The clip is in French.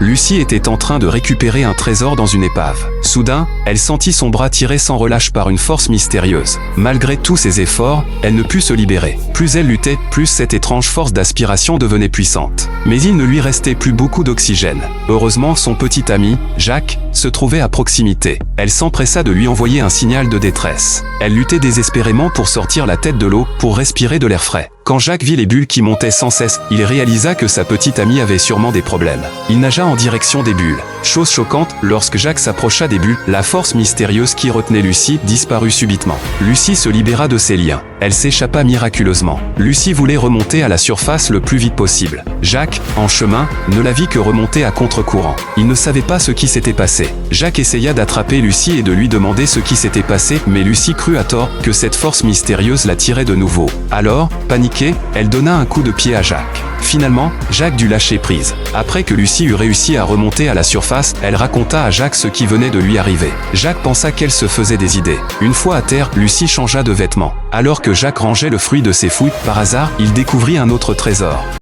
Lucie était en train de récupérer un trésor dans une épave. Soudain, elle sentit son bras tiré sans relâche par une force mystérieuse. Malgré tous ses efforts, elle ne put se libérer. Plus elle luttait, plus cette étrange force d'aspiration devenait puissante. Mais il ne lui restait plus beaucoup d'oxygène. Heureusement, son petit ami, Jacques, se trouvait à proximité. Elle s'empressa de lui envoyer un signal de détresse. Elle luttait désespérément pour sortir la tête de l'eau, pour respirer de l'air frais. Quand Jacques vit les bulles qui montaient sans cesse, il réalisa que sa petite amie avait sûrement des problèmes. Il nagea en direction des bulles. Chose choquante, lorsque Jacques s'approcha des bulles, la force mystérieuse qui retenait Lucie disparut subitement. Lucie se libéra de ses liens. Elle s'échappa miraculeusement. Lucie voulait remonter à la surface le plus vite possible. Jacques, en chemin, ne la vit que remonter à contre-courant. Il ne savait pas ce qui s'était passé. Jacques essaya d'attraper Lucie et de lui demander ce qui s'était passé, mais Lucie crut à tort que cette force mystérieuse la tirait de nouveau. Alors, paniquée, elle donna un coup de pied à Jacques. Finalement, Jacques dut lâcher prise. Après que Lucie eut réussi à remonter à la surface, elle raconta à Jacques ce qui venait de lui arriver. Jacques pensa qu'elle se faisait des idées. Une fois à terre, Lucie changea de vêtements. Alors que Jacques rangeait le fruit de ses fouilles, par hasard, il découvrit un autre trésor.